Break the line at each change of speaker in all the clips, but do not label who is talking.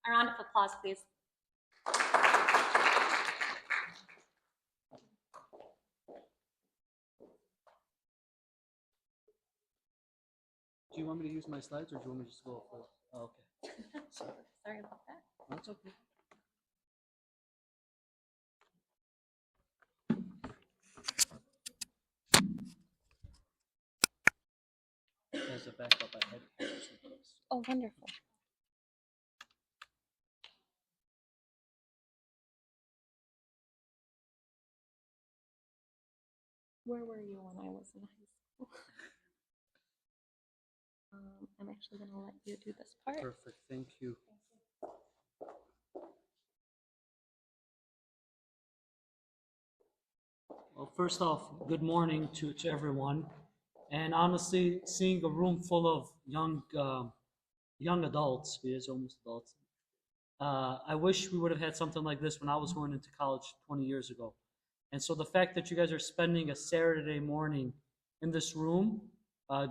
A round of applause, please.
Do you want me to use my slides, or do you want me to just go full? Oh, okay.
Sorry about that.
That's okay. As a backup, I had pictures of those.
Oh, wonderful. Where were you when I was in high school? I'm actually going to let you do this part.
Perfect. Thank you. Well, first off, good morning to everyone. And honestly, seeing a room full of young adults, because almost adults, I wish we would have had something like this when I was going into college 20 years ago. And so the fact that you guys are spending a Saturday morning in this room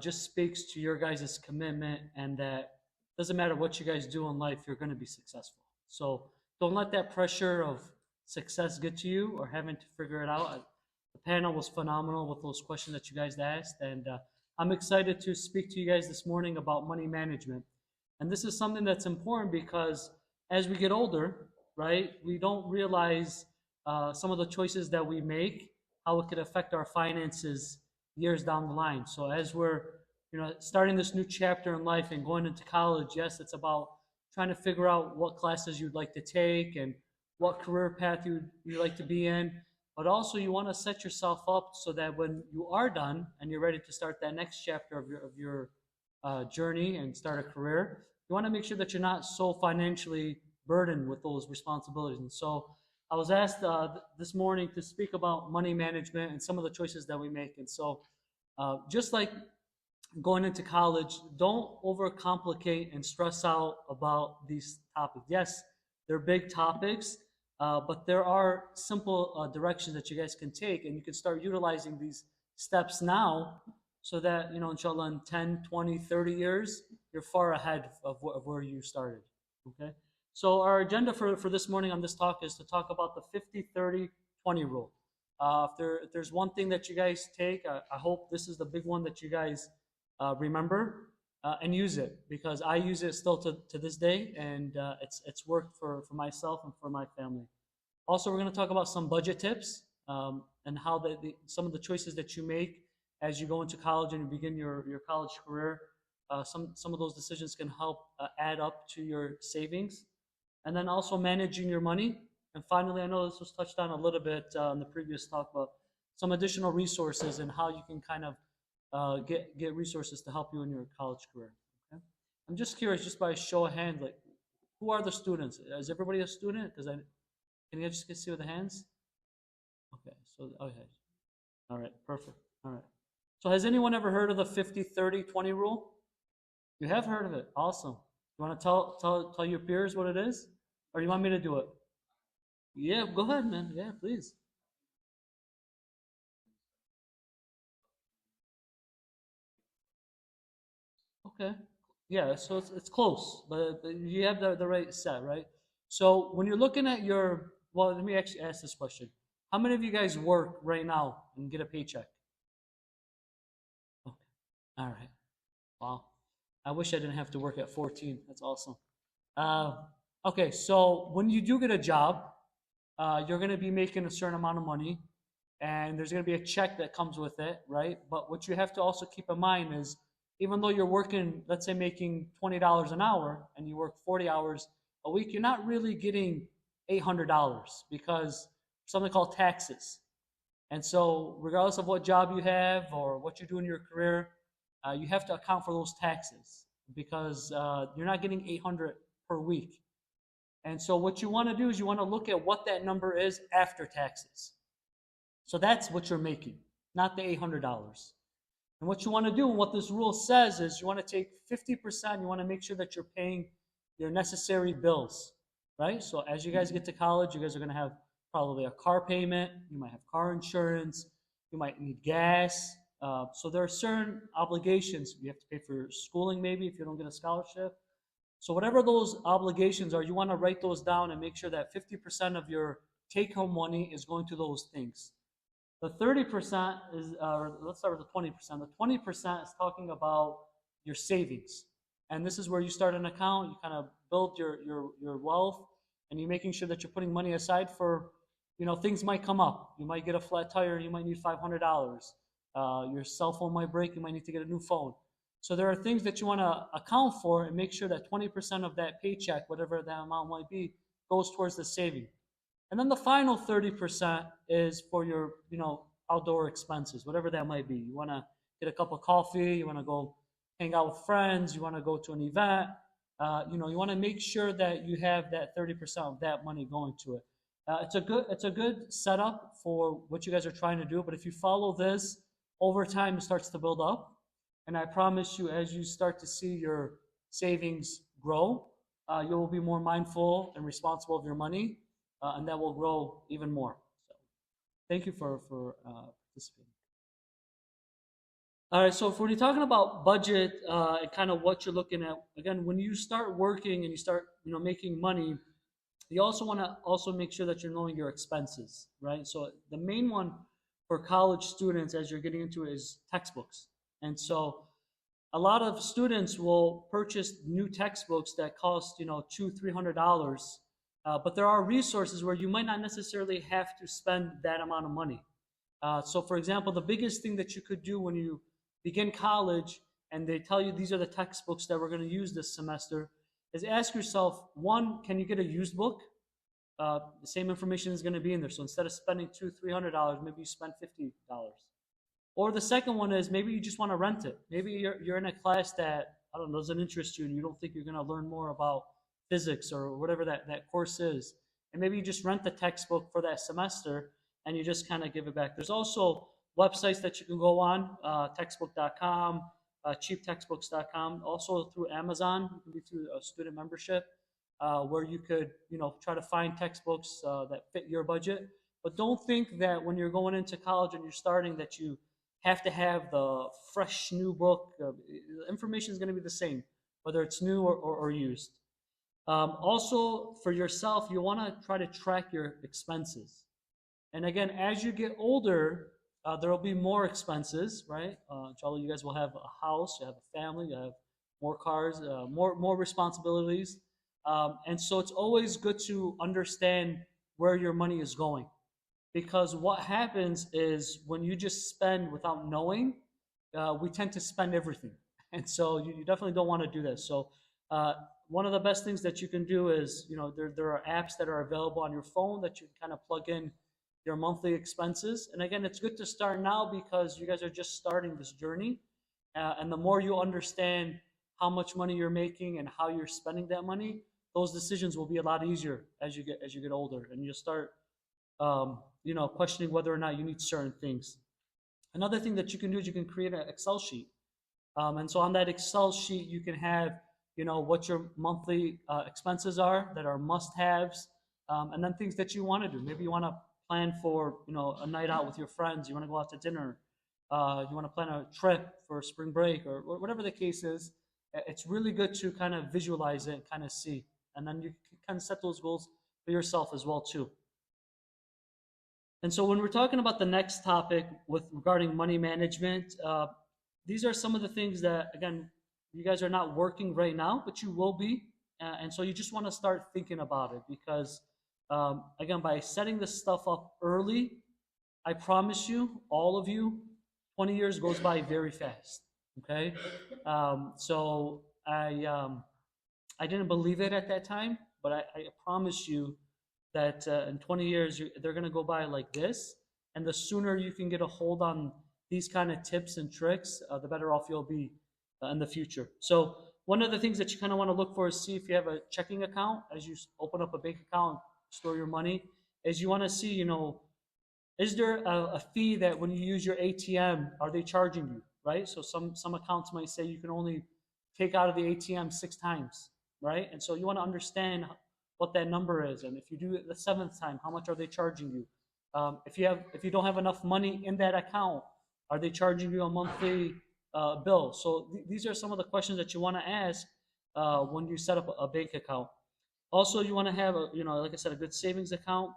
just speaks to your guys' commitment, and that doesn't matter what you guys do in life, you're going to be successful. So don't let that pressure of success get to you or having to figure it out. The panel was phenomenal with those questions that you guys asked, and I'm excited to speak to you guys this morning about money management. And this is something that's important because as we get older, right, we don't realize some of the choices that we make, how it could affect our finances years down the line. So as we're, starting this new chapter in life and going into college, yes, it's about trying to figure out what classes you'd like to take and what career path you'd like to be in. But also you want to set yourself up so that when you are done and you're ready to start that next chapter of your journey and start a career, you want to make sure that you're not so financially burdened with those responsibilities. And so I was asked this morning to speak about money management and some of the choices that we make. And so just like going into college, don't overcomplicate and stress out about these topics. Yes, they're big topics, but there are simple directions that you guys can take, and you can start utilizing these steps now so that, inshallah, in 10, 20, 30 years, you're far ahead of where you started, okay? So our agenda for this morning on this talk is to talk about the 50-30-20 rule. If there's one thing that you guys take, I hope this is the big one that you guys remember and use it, because I use it still to this day, and it's worked for myself and for my family. Also, we're going to talk about some budget tips and how some of the choices that you make as you go into college and you begin your college career, some of those decisions can help add up to your savings. And then also managing your money. And finally, I know this was touched on a little bit in the previous talk, but some additional resources and how you can kind of get resources to help you in your college career. Okay? I'm just curious, just by a show of hands, like, who are the students? Is everybody a student? Can you just see with the hands? Okay, so okay, all right, perfect. All right. So has anyone ever heard of the 50-30-20 rule? You have heard of it. Awesome. You want to tell your peers what it is? Or you want me to do it? Yeah, go ahead, man. Yeah, please. Okay. Yeah, so it's close, but you have the right set, right? So when you're looking at well, let me actually ask this question. How many of you guys work right now and get a paycheck? Okay. All right. Wow. I wish I didn't have to work at 14. That's awesome. Uh, okay, so when you do get a job, you're going to be making a certain amount of money, and there's going to be a check that comes with it, right? But what you have to also keep in mind is, even though you're working, let's say making $20 an hour, and you work 40 hours a week, you're not really getting $800 because something called taxes. And so regardless of what job you have or what you do in your career, you have to account for those taxes, because you're not getting 800 per week. And so what you want to do is you want to look at what that number is after taxes. So that's what you're making, not the $800. And what you want to do, and what this rule says, is you want to take 50%, you want to make sure that you're paying your necessary bills, right? So as you guys get to college, you guys are going to have probably a car payment, you might have car insurance, you might need gas. So there are certain obligations. You have to pay for schooling maybe if you don't get a scholarship. So whatever those obligations are, you want to write those down and make sure that 50% of your take-home money is going to those things. The 30% is, let's start with the 20%. The 20% is talking about your savings. And this is where you start an account, you kind of build your wealth, and you're making sure that you're putting money aside for, things might come up. You might get a flat tire, you might need $500. Your cell phone might break, you might need to get a new phone. So there are things that you want to account for and make sure that 20% of that paycheck, whatever that amount might be, goes towards the saving. And then the final 30% is for your, outdoor expenses, whatever that might be. You want to get a cup of coffee, you want to go hang out with friends, you want to go to an event. You want to make sure that you have that 30% of that money going to it. It's a good setup for what you guys are trying to do. But if you follow this over time, it starts to build up. And I promise you, as you start to see your savings grow, you will be more mindful and responsible of your money, and that will grow even more. So, thank you for participating. All right, so if when you're talking about budget and kind of what you're looking at, again, when you start working and you start, making money, you also want to also make sure that you're knowing your expenses, right? So the main one for college students as you're getting into it is textbooks. And so a lot of students will purchase new textbooks that cost, $200-$300. But there are resources where you might not necessarily have to spend that amount of money. So for example, the biggest thing that you could do when you begin college and they tell you these are the textbooks that we're going to use this semester is ask yourself, one, can you get a used book? The same information is going to be in there. So instead of spending $200-$300, maybe you spend $50. Or the second one is maybe you just want to rent it. Maybe you're in a class that, I don't know, doesn't interest you and you don't think you're going to learn more about physics or whatever that course is. And maybe you just rent the textbook for that semester and you just kind of give it back. There's also websites that you can go on, textbook.com, cheaptextbooks.com, also through Amazon, it can be through a student membership, where you could, try to find textbooks that fit your budget. But don't think that when you're going into college and you're starting that you have to have the fresh new book. The information is going to be the same, whether it's new or used. Also, for yourself, you want to try to track your expenses. And again, as you get older, there will be more expenses, right? Inshallah, you guys will have a house, you have a family, you have more cars, more responsibilities. And so it's always good to understand where your money is going. Because what happens is when you just spend without knowing, we tend to spend everything. And so you definitely don't want to do this. So one of the best things that you can do is, there are apps that are available on your phone that you can kind of plug in your monthly expenses. And again, it's good to start now because you guys are just starting this journey. And the more you understand how much money you're making and how you're spending that money, those decisions will be a lot easier as you get older, and you'll start questioning whether or not you need certain things. Another thing that you can do is you can create an Excel sheet. And so on that Excel sheet, you can have, what your monthly expenses are that are must-haves, and then things that you want to do. Maybe you want to plan for, a night out with your friends. You want to go out to dinner. You want to plan a trip for spring break or whatever the case is. It's really good to kind of visualize it and kind of see. And then you can kind of set those goals for yourself as well, too. And so when we're talking about the next topic regarding money management, these are some of the things that, again, you guys are not working right now, but you will be. And so you just want to start thinking about it because, again, by setting this stuff up early, I promise you, all of you, 20 years goes by very fast. Okay? So I didn't believe it at that time, but I promise you that in 20 years, they're going to go by like this. And the sooner you can get a hold on these kind of tips and tricks, the better off you'll be in the future. So one of the things that you kind of want to look for is see if you have a checking account. As you open up a bank account, store your money, is you want to see, is there a fee that when you use your ATM, are they charging you, right? So some accounts might say you can only take out of the ATM 6 times, right? And so you want to understand what that number is, and if you do it the 7th time, how much are they charging you? If you don't have enough money in that account, are they charging you a monthly bill? So these are some of the questions that you want to ask when you set up a bank account. Also, you want to have a, like I said, a good savings account.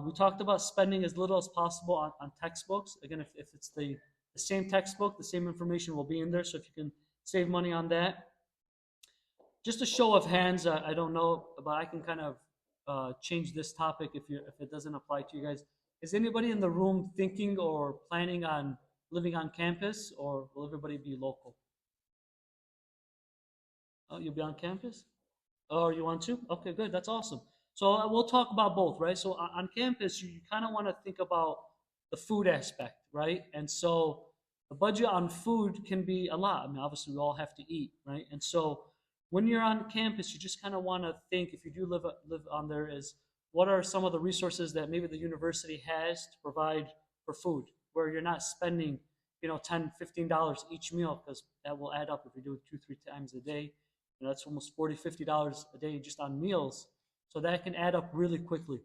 We talked about spending as little as possible on textbooks. Again, if it's the same textbook, the same information will be in there. So if you can save money on that. Just a show of hands, I don't know, but I can kind of change this topic if it doesn't apply to you guys. Is anybody in the room thinking or planning on living on campus, or will everybody be local? Oh, you'll be on campus? Oh, you want to? Okay, good. That's awesome. So we'll talk about both, right? So on campus, you kind of want to think about the food aspect, right? And so the budget on food can be a lot. I mean, obviously, we all have to eat, right? And so when you're on campus, you just kind of want to think, if you do live on there, is what are some of the resources that maybe the university has to provide for food, where you're not spending, $10, $15 each meal, because that will add up if you do it 2, 3 times a day. That's almost $40, $50 a day just on meals. So that can add up really quickly.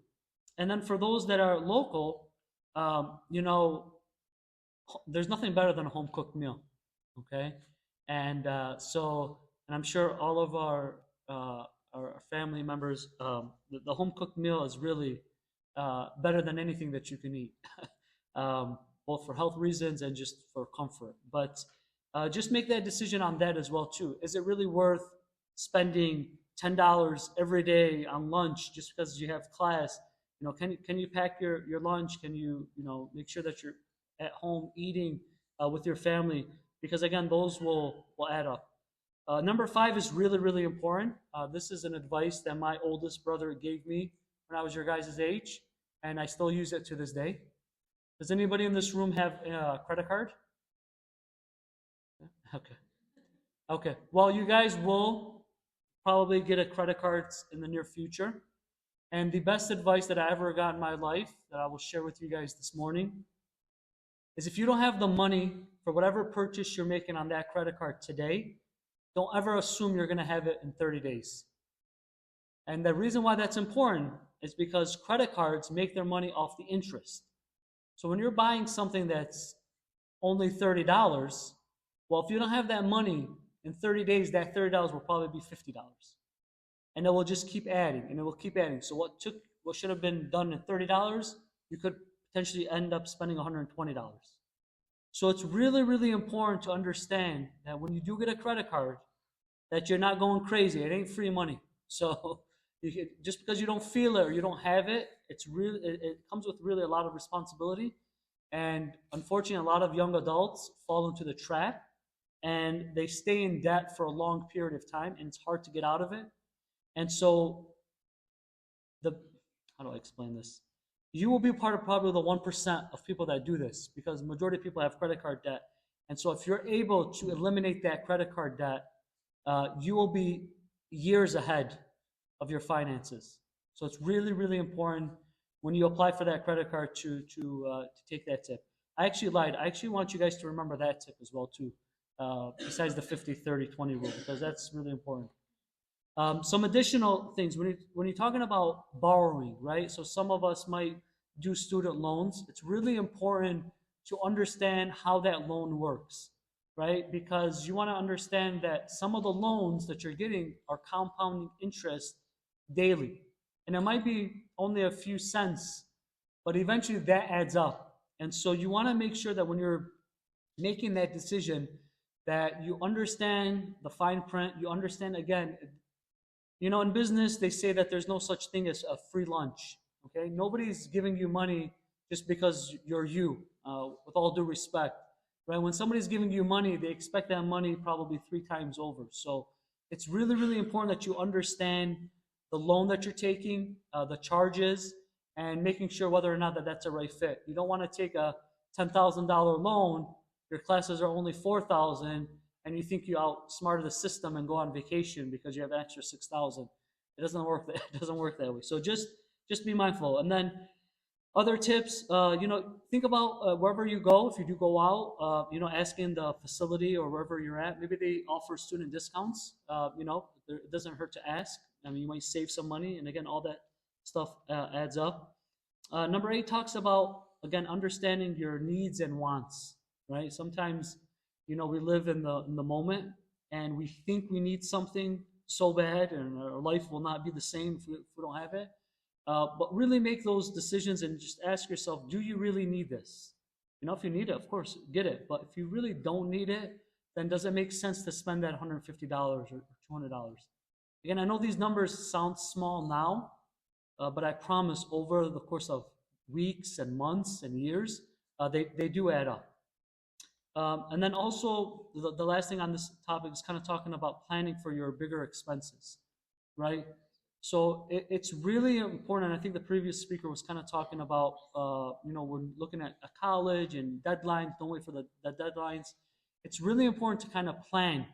And then for those that are local, there's nothing better than a home cooked meal. Okay. And I'm sure all of our family members, the home cooked meal is really better than anything that you can eat, both for health reasons and just for comfort. But just make that decision on that as well too. Is it really worth spending $10 every day on lunch just because you have class? Can you pack your lunch? Can you make sure that you're at home eating with your family? Because again, those will add up. Number 5 is really, really important. This is an advice that my oldest brother gave me when I was your guys' age, and I still use it to this day. Does anybody in this room have a credit card? Okay. Okay. Well, you guys will probably get a credit card in the near future. And the best advice that I ever got in my life that I will share with you guys this morning is, if you don't have the money for whatever purchase you're making on that credit card today, don't ever assume you're going to have it in 30 days. And the reason why that's important is because credit cards make their money off the interest. So when you're buying something that's only $30, well, if you don't have that money in 30 days, that $30 will probably be $50. And it will just keep adding, and it will keep adding. So what should have been done in $30, you could potentially end up spending $120. So it's really, really important to understand that when you do get a credit card, that you're not going crazy. It ain't free money. So just because you don't feel it or you don't have it, it comes with really a lot of responsibility. And unfortunately, a lot of young adults fall into the trap, and they stay in debt for a long period of time, and it's hard to get out of it. And so how do I explain this? You will be part of probably the 1% of people that do this, because the majority of people have credit card debt. And so if you're able to eliminate that credit card debt, you will be years ahead of your finances. So it's really, really important when you apply for that credit card to take that tip. I actually lied. I actually want you guys to remember that tip as well too, besides the 50-30-20 rule, because that's really important. Some additional things when you're talking about borrowing, right? So some of us might do student loans. It's really important to understand how that loan works, right? Because you want to understand that some of the loans that you're getting are compounding interest daily. And it might be only a few cents, but eventually that adds up. And so you want to make sure that when you're making that decision, that you understand the fine print. You understand, again, in business, they say that there's no such thing as a free lunch. Okay, nobody's giving you money just because you're you. With all due respect, right? When somebody's giving you money, they expect that money probably 3 times over. So it's really, really important that you understand the loan that you're taking, the charges, and making sure whether or not that's a right fit. You don't want to take a $10,000 loan. Your classes are only $4,000. And you think you outsmarted the system and go on vacation because you have an extra $6,000. It doesn't work. It doesn't work that way. So just be mindful. And then other tips, think about wherever you go. If you do go out, asking the facility or wherever you're at, maybe they offer student discounts. It doesn't hurt to ask. I mean, you might save some money, and again, all that stuff adds up. Number 8 talks about, again, understanding your needs and wants. Right? Sometimes we live in the moment, and we think we need something so bad, and our life will not be the same if we don't have it. But really make those decisions and just ask yourself, do you really need this? If you need it, of course, get it. But if you really don't need it, then does it make sense to spend that $150 or $200? Again, I know these numbers sound small now, but I promise over the course of weeks and months and years, they do add up. And then also, the last thing on this topic is kind of talking about planning for your bigger expenses, right? So it's really important. And I think the previous speaker was kind of talking about, we're looking at a college and deadlines. Don't wait for the deadlines. It's really important to kind of plan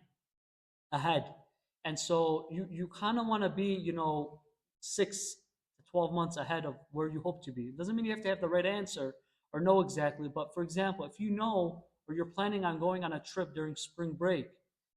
ahead. And so you kind of want to be, 6 to 12 months ahead of where you hope to be. It doesn't mean you have to have the right answer or know exactly. But for example, if you know or you're planning on going on a trip during spring break,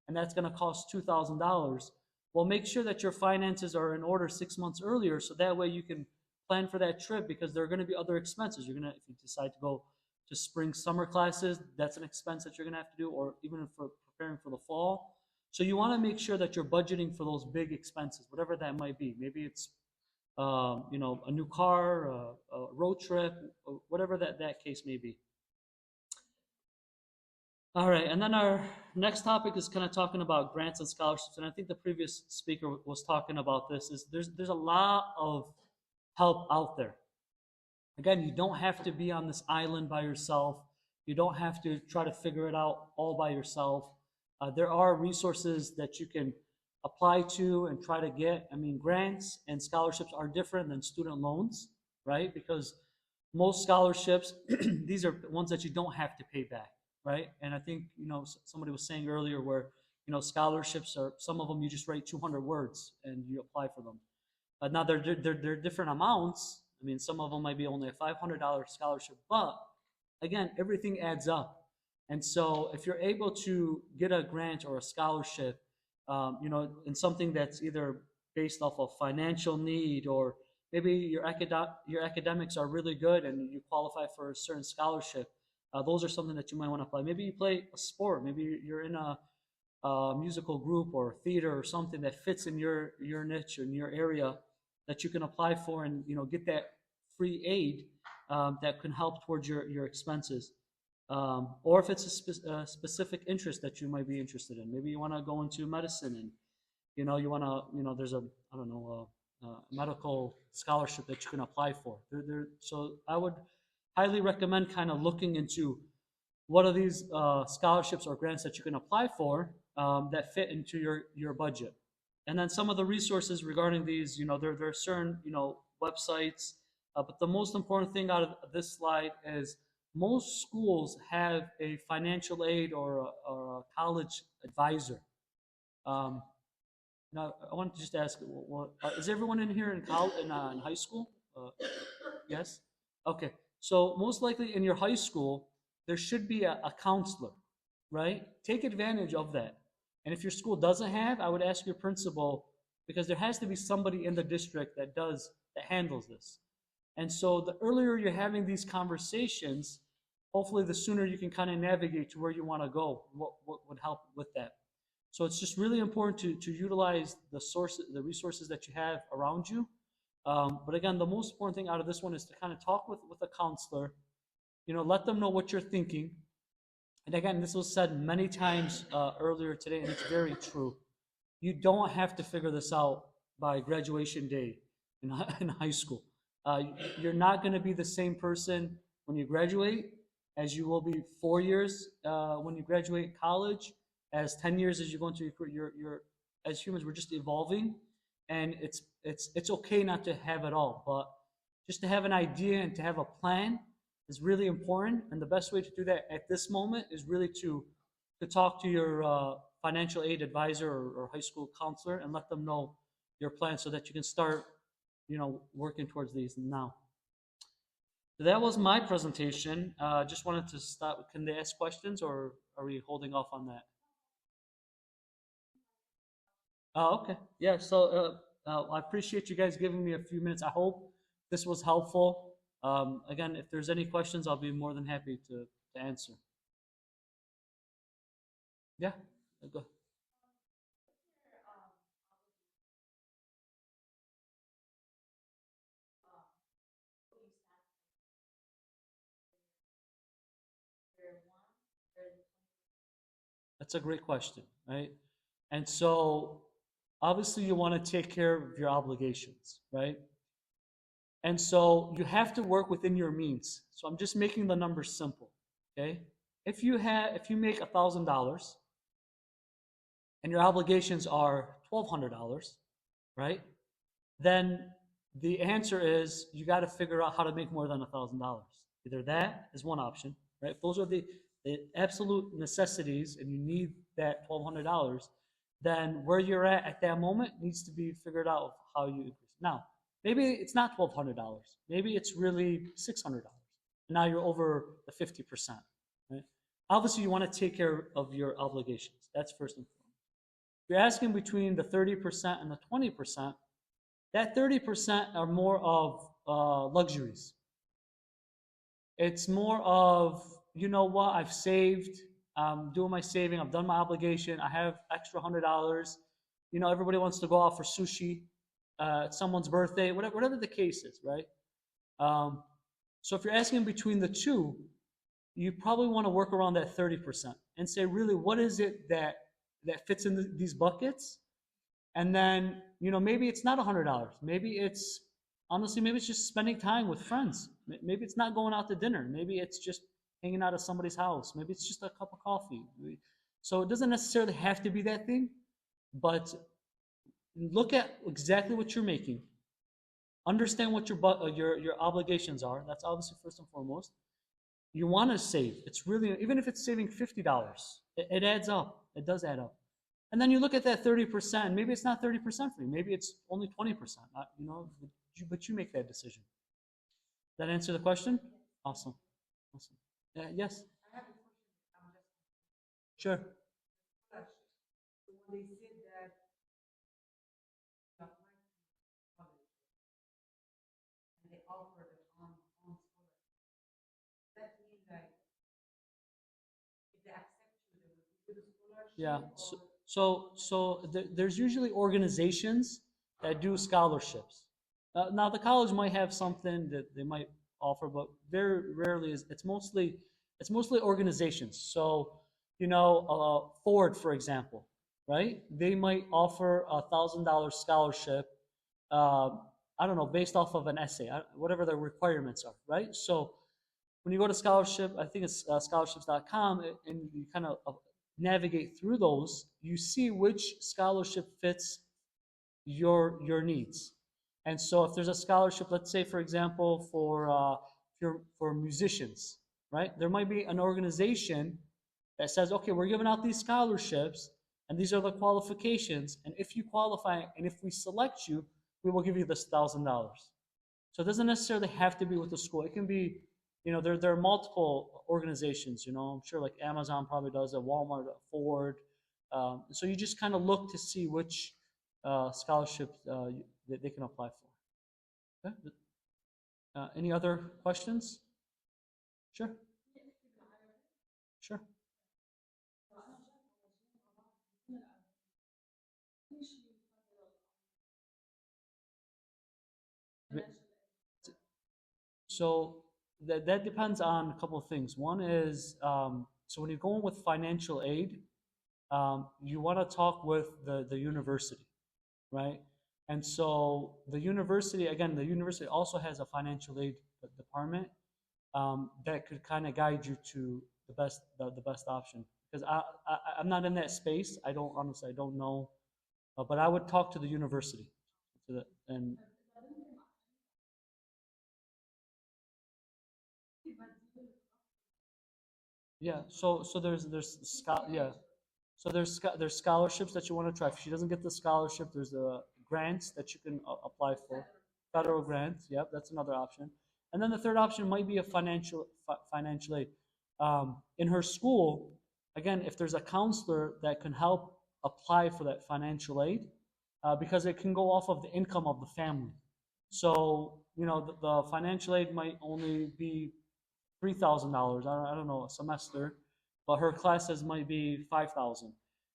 and that's going to cost $2,000, well, make sure that your finances are in order 6 months earlier, so that way you can plan for that trip, because there are going to be other expenses. You're going to, if you decide to go to spring summer classes, that's an expense that you're going to have to do, or even for preparing for the fall. So you want to make sure that you're budgeting for those big expenses, whatever that might be. Maybe it's a new car, a road trip, whatever that case may be. All right, and then our next topic is kind of talking about grants and scholarships, and I think the previous speaker was talking about this. Is there's a lot of help out there. Again, you don't have to be on this island by yourself. You don't have to try to figure it out all by yourself. There are resources that you can apply to and try to get. I mean, grants and scholarships are different than student loans, right? Because most scholarships, these are ones that you don't have to pay back, right? And I think, somebody was saying earlier where, scholarships are, some of them you just write 200 words and you apply for them. Now they're different amounts. I mean, some of them might be only a $500 scholarship, but again, everything adds up. And so if you're able to get a grant or a scholarship, in something that's either based off of financial need, or maybe your academics are really good and you qualify for a certain scholarship, those are something that you might want to apply. Maybe you play a sport. Maybe you're in a musical group or theater or something that fits in your niche or in your area, that you can apply for and get that free aid that can help towards your expenses. Or if it's a specific interest that you might be interested in, maybe you want to go into medicine, and you want to, there's a, I don't know, a medical scholarship that you can apply for. So I would highly recommend kind of looking into what are these scholarships or grants that you can apply for that fit into your budget. And then some of the resources regarding these, there are certain, websites. But the most important thing out of this slide is most schools have a financial aid or a college advisor. Now, I want to just ask, is everyone in here in college, in high school? Yes? Okay. So most likely in your high school, there should be a counselor, right? Take advantage of that. And if your school doesn't have, I would ask your principal, because there has to be somebody in the district that handles this. And so the earlier you're having these conversations, hopefully the sooner you can kind of navigate to where you want to go. What would help with that? So it's just really important to utilize the resources that you have around you. But again, the most important thing out of this one is to kind of talk with a counselor, let them know what you're thinking. And again, this was said many times earlier today, and it's very true. You don't have to figure this out by graduation day in high school. You're not going to be the same person when you graduate as you will be 4 years when you graduate college, as 10 years as you go into your as humans, we're just evolving, and it's okay not to have it all, but just to have an idea and to have a plan is really important. And the best way to do that at this moment is really to talk to your financial aid advisor or high school counselor and let them know your plan, so that you can start working towards these now. So that was my presentation. Just wanted to stop. Can they ask questions, or are we holding off on that? Oh, okay. Yeah. So I appreciate you guys giving me a few minutes. I hope this was helpful. Again, if there's any questions, I'll be more than happy to answer. Yeah. Go. That's a great question, right? And so obviously you want to take care of your obligations, right? And so you have to work within your means. So I'm just making the numbers simple, okay? If you make $1,000 and your obligations are $1,200, right? Then the answer is you got to figure out how to make more than $1,000. Either that is one option, right? Those are the absolute necessities, and you need that $1,200. Then where you're at that moment needs to be figured out how you increase. Now, maybe it's not $1,200. Maybe it's really $600. Now you're over the 50%, right? Obviously, you want to take care of your obligations. That's first and foremost. If you're asking between the 30% and the 20%, that 30% are more of luxuries. It's more of, you know what, I've saved, I'm doing my saving, I've done my obligation, I have extra $100. You know, everybody wants to go out for sushi, it's someone's birthday, whatever the case is, right? So if you're asking between the two, you probably want to work around that 30% and say, really, what is it that fits in these buckets? And then, you know, maybe it's not $100. Maybe it's, honestly, maybe it's just spending time with friends. Maybe it's not going out to dinner. Maybe it's just hanging out at somebody's house. Maybe it's just a cup of coffee. So it doesn't necessarily have to be that thing, but look at exactly what you're making. Understand what your obligations are. That's obviously first and foremost. You want to save. It's really, even if it's saving $50, it adds up. It does add up. And then you look at that 30%. Maybe it's not 30% for you. Maybe it's only 20%. You know, but you make that decision. That answer the question? Awesome. Awesome. Yes. Sure. Yeah. There's usually organizations that do scholarships. Now the college might have something that they might offer, but very rarely is. It's mostly organizations. So you know, Ford, for example, right? They might offer $1,000 scholarship. Uh, I don't know, based off of an essay, whatever the requirements are, right? So when you go to scholarship, I think it's scholarships.com, and you kind of navigate through those, you see which scholarship fits your needs. And so if there's a scholarship, let's say for example for musicians, right? There might be an organization that says, okay, we're giving out these scholarships, and these are the qualifications, and if you qualify and if we select you, we will give you this $1,000. So it doesn't necessarily have to be with the school. It can be, you know, there are multiple organizations. You know, I'm sure like Amazon probably does it, Walmart, Ford. So you just kind of look to see which scholarship that they can apply for. Okay. Any other questions? Sure. Sure. So that depends on a couple of things. One is, so when you're going with financial aid, you want to talk with the university, right? And so again, the university also has a financial aid department that could kind of guide you to the best option. Because I'm not in that space. I don't know, but I would talk to the university, and yeah. So yeah. So there's scholarships that you want to try. If she doesn't get the scholarship, there's grants that you can apply for, federal grants. Yep, that's another option. And then the third option might be a financial aid. In her school, again, if there's a counselor that can help apply for that financial aid, because it can go off of the income of the family. So you know the financial aid might only be $3,000. I don't know, a semester, but her classes might be 5,000.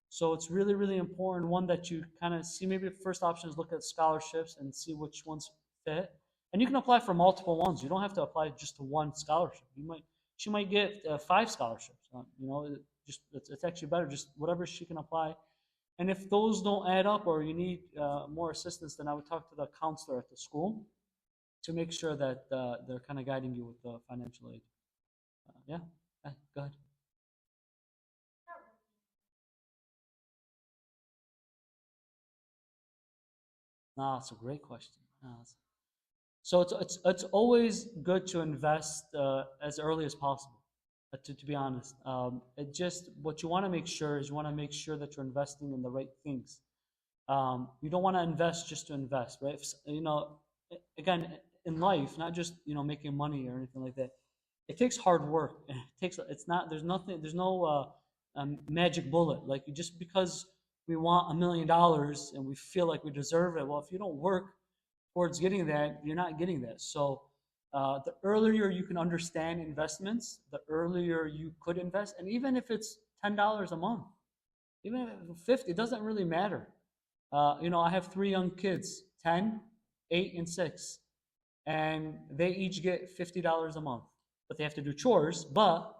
So it's really, really important. One that you kind of see. Maybe the first option is look at scholarships and see which ones fit. And you can apply for multiple ones. You don't have to apply just to one scholarship. She might get 5 scholarships. You know, just it's actually better. Just whatever she can apply. And if those don't add up or you need more assistance, then I would talk to the counselor at the school to make sure that they're kind of guiding you with the financial aid. Yeah, go ahead. No, it's a great question. No, so it's always good to invest as early as possible. To be honest, it just what you want to make sure is you want to make sure that you're investing in the right things. You don't want to invest just to invest, right? Again, in life, not just making money or anything like that. It takes hard work. It takes. It's not. There's nothing. There's no magic bullet. Like just because we want $1 million and we feel like we deserve it. Well, if you don't work towards getting that, you're not getting that. So the earlier you can understand investments, the earlier you could invest. And even if it's $10 a month, even if it's 50, it doesn't really matter. I have 3 young kids, 10, 8, and 6, and they each get $50 a month. But they have to do chores, but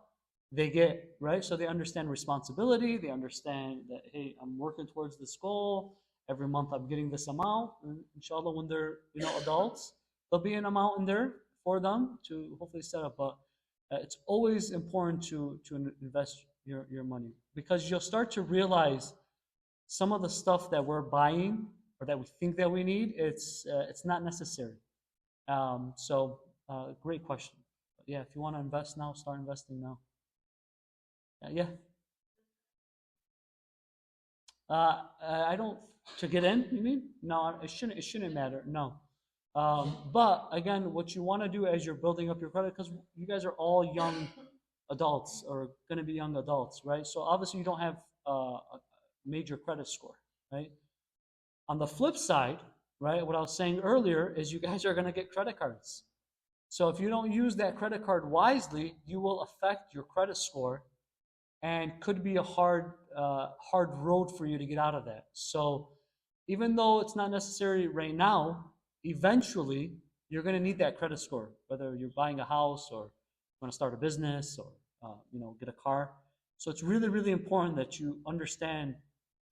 they get, right? So they understand responsibility. They understand that, hey, I'm working towards this goal. Every month I'm getting this amount. And inshallah, when they're adults, there'll be an amount in there for them to hopefully set up. But it's always important to invest your money, because you'll start to realize some of the stuff that we're buying or that we think that we need, it's not necessary. Great question. But yeah, if you want to invest now, start investing now. Yeah. I don't to get in. You mean? No, it shouldn't. It shouldn't matter. No. But again, what you want to do as you're building up your credit, because you guys are all young adults or going to be young adults, right? So obviously you don't have a major credit score, right? On the flip side, right, what I was saying earlier is you guys are going to get credit cards. So if you don't use that credit card wisely, you will affect your credit score, and could be a hard road for you to get out of that. So even though it's not necessary right now, eventually you're going to need that credit score, whether you're buying a house or want to start a business or get a car. So it's really, really important that you understand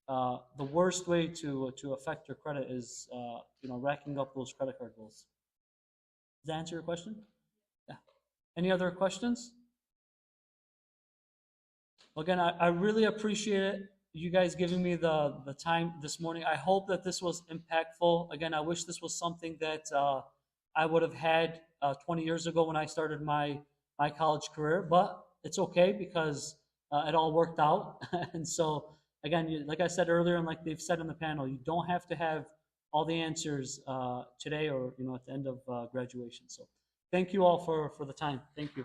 the worst way to affect your credit is racking up those credit card bills. Does that answer your question? Yeah. Any other questions? Again, I really appreciate it, you guys giving me the time this morning. I hope that this was impactful. Again, I wish this was something that I would have had 20 years ago when I started my college career, but it's okay because it all worked out. And so, again, like I said earlier, and like they've said in the panel, you don't have to have all the answers today or at the end of graduation. So thank you all for the time. Thank you.